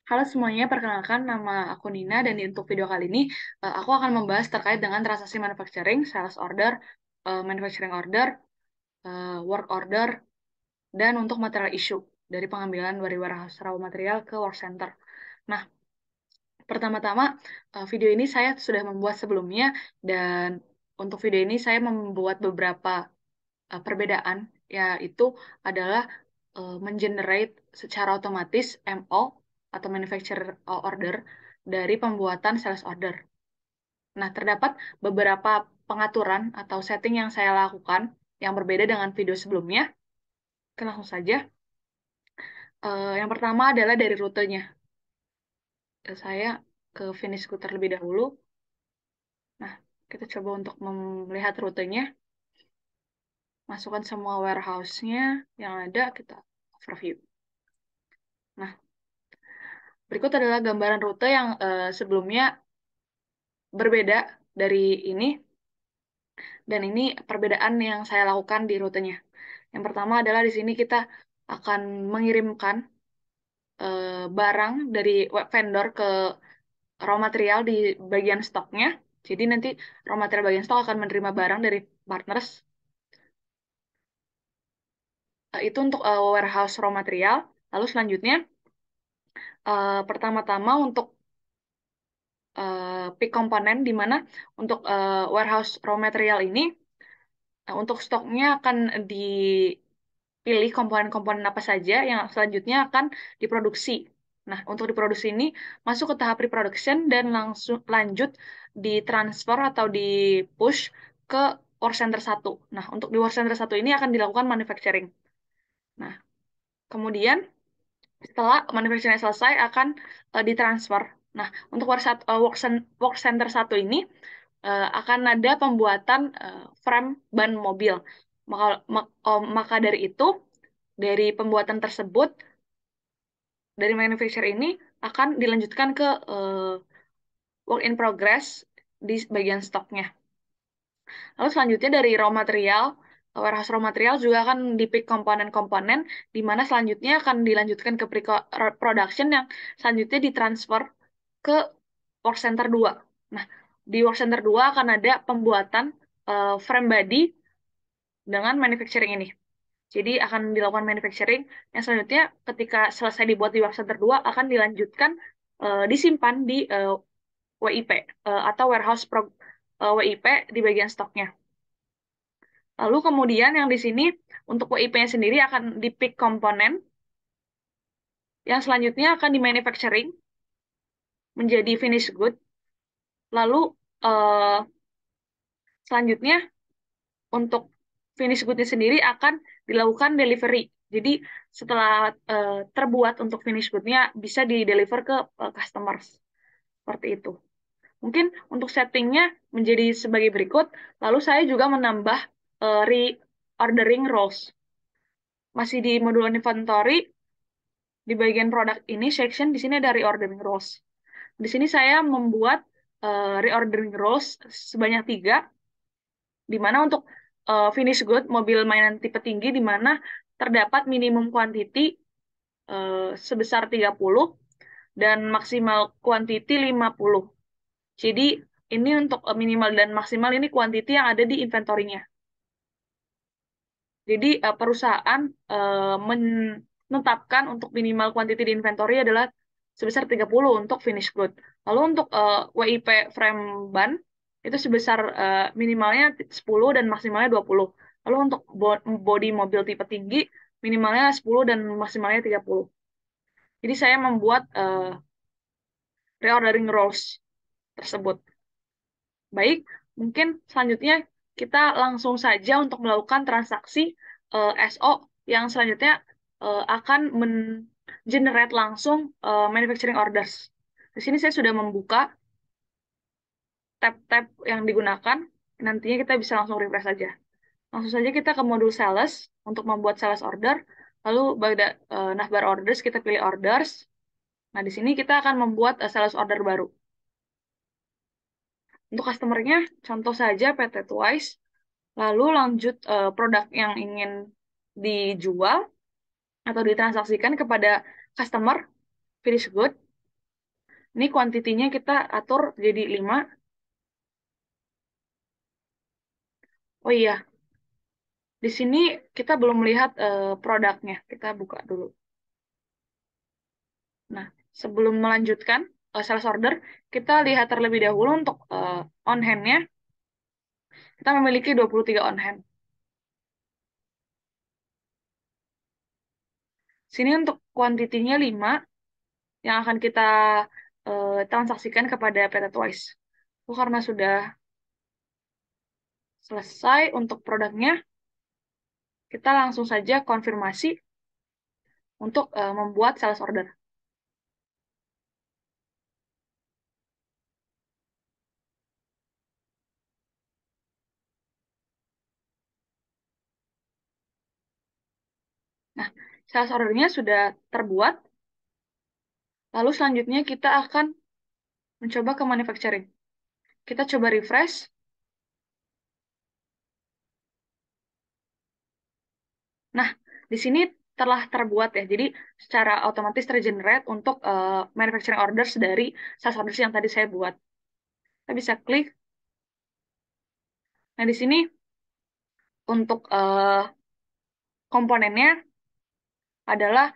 Halo semuanya, perkenalkan nama aku Nina dan untuk video kali ini aku akan membahas terkait dengan transaksi manufacturing, sales order, manufacturing order, work order, dan untuk material issue dari pengambilan dari warehouse raw material ke work center. Nah, pertama-tama video ini saya sudah membuat sebelumnya dan untuk video ini saya membuat beberapa perbedaan, yaitu adalah mengenerate secara otomatis MO atau manufacturer order dari pembuatan sales order. Nah, terdapat beberapa pengaturan atau setting yang saya lakukan yang berbeda dengan video sebelumnya. Oke, langsung saja. Yang pertama adalah dari rutenya. Saya ke finish good terlebih dahulu. Nah, kita coba untuk melihat rutenya. Masukkan semua warehouse-nya yang ada, kita overview. Nah, berikut adalah gambaran rute yang sebelumnya berbeda dari ini, dan ini perbedaan yang saya lakukan di rutenya. Yang pertama adalah di sini kita akan mengirimkan barang dari web vendor ke raw material di bagian stoknya. Jadi nanti raw material bagian stok akan menerima barang dari partners. Itu untuk warehouse raw material. Lalu selanjutnya, pertama-tama untuk pick komponen, di mana untuk warehouse raw material ini, untuk stoknya akan dipilih komponen-komponen apa saja yang selanjutnya akan diproduksi. Nah, untuk diproduksi ini masuk ke tahap pre-production dan langsung lanjut ditransfer atau di-push ke work center 1. Nah, untuk di work center 1 ini akan dilakukan manufacturing. Nah, kemudian setelah manufacturing selesai akan ditransfer. Nah, untuk work center 1 ini akan ada pembuatan frame ban mobil. Maka dari itu, dari pembuatan tersebut, dari manufacturer ini akan dilanjutkan ke work in progress di bagian stoknya. Lalu selanjutnya dari raw material, warehouse raw material juga akan di-pick komponen-komponen, di mana selanjutnya akan dilanjutkan ke production yang selanjutnya ditransfer ke work center 2. Nah, di work center 2 akan ada pembuatan frame body dengan manufacturing ini. Jadi akan dilakukan manufacturing yang selanjutnya ketika selesai dibuat di work center 2 akan dilanjutkan disimpan di WIP atau WIP di bagian stoknya. Lalu kemudian yang di sini untuk WIP-nya sendiri akan di-pick komponen yang selanjutnya akan di manufacturing menjadi finished good. Lalu eh, selanjutnya untuk finish good-nya sendiri akan dilakukan delivery. Jadi setelah terbuat untuk finish good-nya bisa di-deliver ke customers. Seperti itu. Mungkin untuk settingnya menjadi sebagai berikut. Lalu saya juga menambah reordering roles. Masih di modul inventory, di bagian produk ini, section, di sini ada reordering roles. Di sini saya membuat reordering roles sebanyak 3, di mana untuk finish good mobil mainan tipe tinggi di mana terdapat minimum quantity sebesar 30 dan maksimal quantity 50. Jadi ini untuk minimal dan maksimal ini quantity yang ada di inventory-nya. Jadi perusahaan menetapkan untuk minimal quantity di inventory adalah sebesar 30 untuk finish good. Lalu untuk WIP frame ban itu sebesar minimalnya 10 dan maksimalnya 20. Lalu untuk body mobil tipe tinggi minimalnya 10 dan maksimalnya 30. Jadi saya membuat reordering roles tersebut. Baik, mungkin selanjutnya kita langsung saja untuk melakukan transaksi SO yang selanjutnya akan generate langsung manufacturing orders. Di sini saya sudah membuka tab-tab yang digunakan. Nantinya kita bisa langsung refresh saja. Langsung saja kita ke modul sales untuk membuat sales order. Lalu pada navbar orders kita pilih orders. Nah, di sini kita akan membuat sales order baru. Untuk customer-nya, contoh saja PT Twice. Lalu lanjut produk yang ingin dijual atau ditransaksikan kepada customer, finish good. Ini kuantitinya kita atur jadi 5. Oh iya, di sini kita belum melihat produknya. Kita buka dulu. Nah, sebelum melanjutkan sales order, kita lihat terlebih dahulu untuk on hand-nya. Kita memiliki 23 on hand. Sini untuk kuantitinya 5 yang akan kita transaksikan kepada PT Twice. Oh, karena sudah selesai untuk produknya, kita langsung saja konfirmasi untuk membuat sales order. Nah, sales ordernya sudah terbuat. Lalu selanjutnya kita akan mencoba ke manufacturing. Kita coba refresh. Nah, di sini telah terbuat ya. Jadi secara otomatis tergenerate untuk manufacturing orders dari sales orders yang tadi saya buat. Kita bisa klik. Nah, di sini untuk komponennya adalah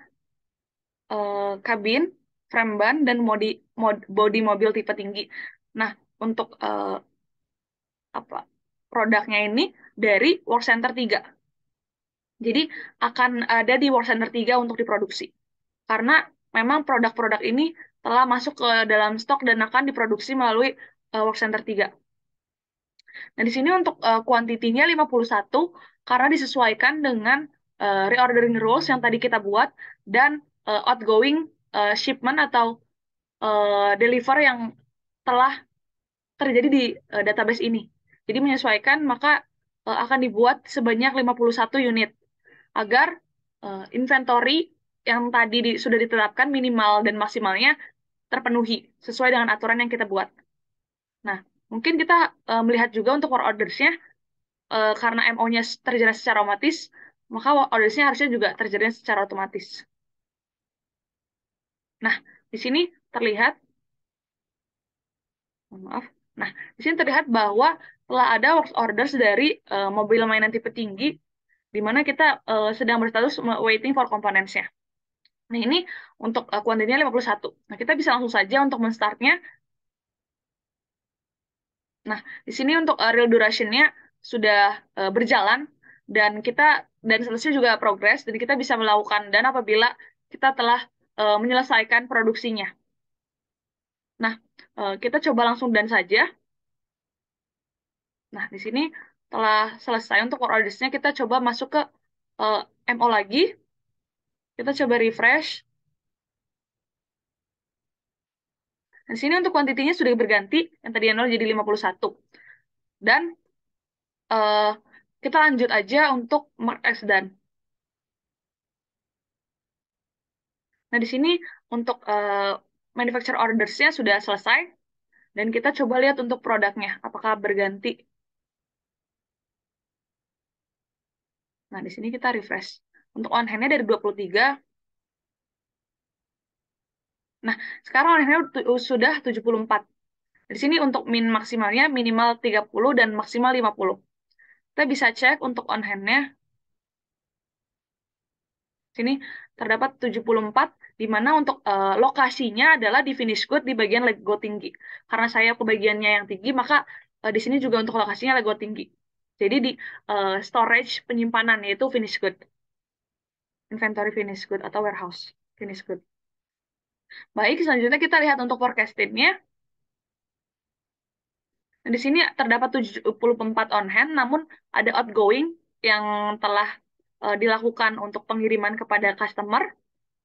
kabin, frame ban, dan bodi mobil tipe tinggi. Nah, untuk apa produknya ini dari Work Center 3. Jadi akan ada di Work Center 3 untuk diproduksi. Karena memang produk-produk ini telah masuk ke dalam stok dan akan diproduksi melalui Work Center 3. Nah, di sini untuk kuantitinya 51 karena disesuaikan dengan reordering rules yang tadi kita buat dan outgoing shipment atau deliver yang telah terjadi di database ini. Jadi menyesuaikan maka akan dibuat sebanyak 51 unit agar inventory yang tadi sudah ditetapkan minimal dan maksimalnya terpenuhi sesuai dengan aturan yang kita buat. Nah, mungkin kita melihat juga untuk work orders-nya karena MO-nya terjadi secara otomatis, maka work orders-nya harusnya juga terjadi secara otomatis. Nah, di sini terlihat, mohon maaf. Nah, di sini terlihat bahwa telah ada work orders dari mobil mainan tipe tinggi, di mana kita sedang berstatus waiting for components-nya. Nah, ini untuk kuantitinya 51. Nah, kita bisa langsung saja untuk men-start-nya. Nah, di sini untuk real duration-nya sudah berjalan dan selesai juga progres dan kita bisa melakukan dan apabila kita telah menyelesaikan produksinya. Nah, kita coba langsung dan saja. Nah, di sini telah selesai untuk work orders-nya, kita coba masuk ke eh, MO lagi. Kita coba refresh. Di sini untuk kuantitinya sudah berganti, yang tadi 0 jadi 51. Dan eh, kita lanjut aja untuk mark as done. Nah, di sini untuk manufacture orders-nya sudah selesai, dan kita coba lihat untuk produknya, apakah berganti. Nah, di sini kita refresh. Untuk on hand-nya dari 23. Nah, sekarang on hand-nya sudah 74. Di sini untuk min maksimalnya minimal 30 dan maksimal 50. Kita bisa cek untuk on hand-nya. Sini terdapat 74, di mana untuk lokasinya adalah di finish good di bagian Lego tinggi. Karena saya ke bagiannya yang tinggi, maka di sini juga untuk lokasinya Lego tinggi. Jadi di storage penyimpanan yaitu finish good, inventory finish good atau warehouse finish good. Baik, selanjutnya kita lihat untuk forecasting-nya. Nah, di sini terdapat 74 on hand, namun ada outgoing yang telah dilakukan untuk pengiriman kepada customer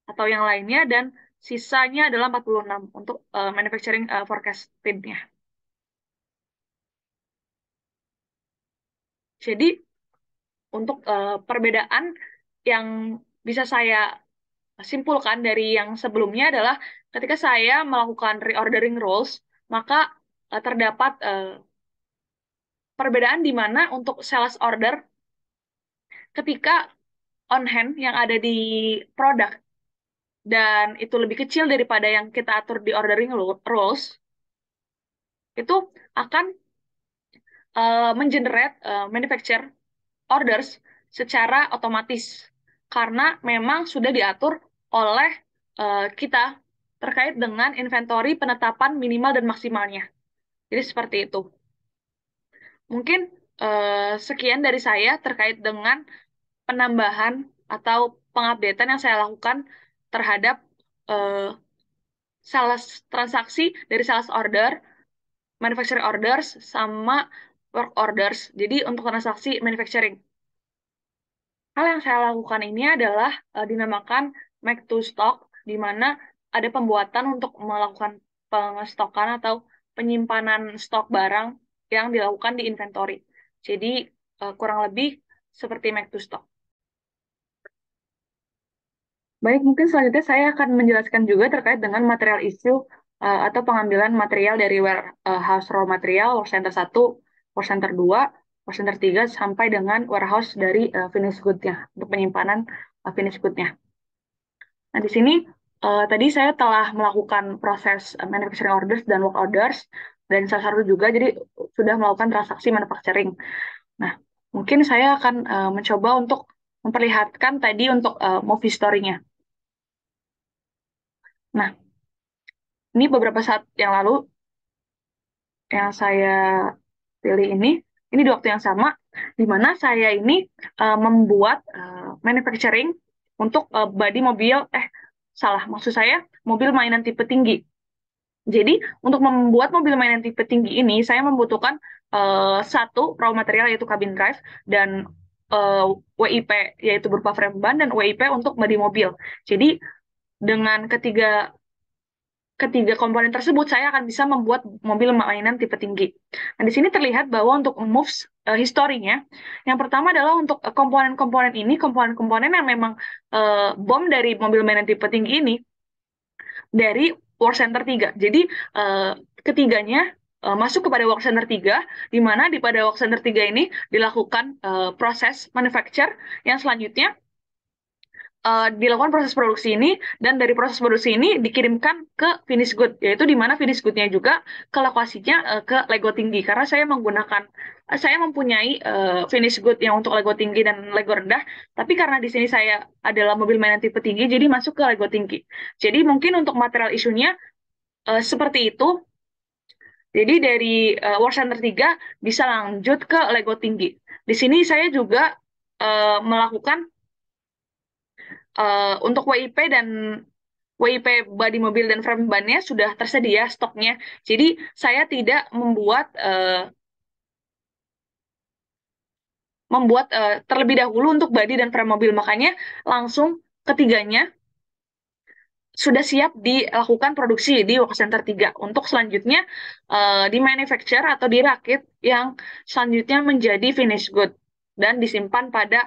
atau yang lainnya, dan sisanya adalah 46 untuk manufacturing forecasting-nya. Jadi, untuk perbedaan yang bisa saya simpulkan dari yang sebelumnya adalah ketika saya melakukan reordering rules, maka terdapat perbedaan di mana untuk sales order ketika on hand yang ada di produk dan itu lebih kecil daripada yang kita atur di ordering rules, itu akan mengenerate manufacture orders secara otomatis karena memang sudah diatur oleh kita terkait dengan inventory penetapan minimal dan maksimalnya. Jadi seperti itu. Mungkin sekian dari saya terkait dengan penambahan atau pengupdatean yang saya lakukan terhadap uh, sales transaksi dari sales order, manufacturing orders, sama work orders. Jadi untuk transaksi manufacturing. Hal yang saya lakukan ini adalah dinamakan make to stock, di mana ada pembuatan untuk melakukan pengestokan atau penyimpanan stok barang yang dilakukan di inventory. Jadi kurang lebih seperti make to stock. Baik, mungkin selanjutnya saya akan menjelaskan juga terkait dengan material issue atau pengambilan material dari warehouse raw material, work center 1, work center 2, work center 3, sampai dengan warehouse dari finished good-nya, untuk penyimpanan finished good-nya. Nah, di sini tadi saya telah melakukan proses manufacturing orders dan work orders, dan salah satu juga, jadi sudah melakukan transaksi manufacturing. Nah, mungkin saya akan mencoba untuk memperlihatkan tadi untuk movie story-nya. Nah, ini beberapa saat yang lalu yang saya pilih ini di waktu yang sama, di mana saya ini membuat manufacturing untuk body mobil, salah, maksud saya mobil mainan tipe tinggi. Jadi, untuk membuat mobil mainan tipe tinggi ini, saya membutuhkan satu raw material yaitu cabin drive dan WIP yaitu berupa frame ban dan WIP untuk body mobil. Jadi, dengan ketiga komponen tersebut, saya akan bisa membuat mobil mainan tipe tinggi. Nah, di sini terlihat bahwa untuk moves historinya, yang pertama adalah untuk komponen-komponen ini, komponen-komponen yang memang bom dari mobil mainan tipe tinggi ini, dari Work Center 3. Jadi, ketiganya masuk kepada Work Center 3, di mana pada Work Center 3 ini dilakukan proses manufacture yang selanjutnya dilakukan proses produksi ini, dan dari proses produksi ini dikirimkan ke finish good, yaitu di mana finish good-nya juga ke lokasinya ke Lego tinggi, karena saya mempunyai finish good yang untuk Lego tinggi dan Lego rendah, tapi karena di sini saya adalah mobil mainan tipe tinggi, jadi masuk ke Lego tinggi. Jadi mungkin untuk material isunya seperti itu. Jadi dari War Center 3 bisa lanjut ke Lego tinggi. Di sini saya juga melakukan untuk WIP dan WIP body mobil dan frame ban-nya sudah tersedia stoknya. Jadi saya tidak membuat terlebih dahulu untuk body dan frame mobil, makanya langsung ketiganya sudah siap dilakukan produksi di Work Center 3. Untuk selanjutnya di manufacture atau dirakit yang selanjutnya menjadi finish good dan disimpan pada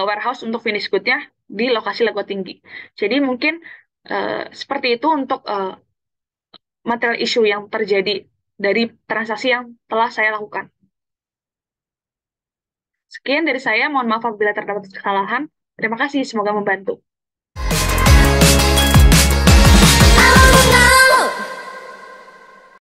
warehouse untuk finish good-nya di lokasi Lego tinggi. Jadi mungkin seperti itu untuk material issue yang terjadi dari transaksi yang telah saya lakukan. Sekian dari saya, mohon maaf apabila terdapat kesalahan. Terima kasih, semoga membantu.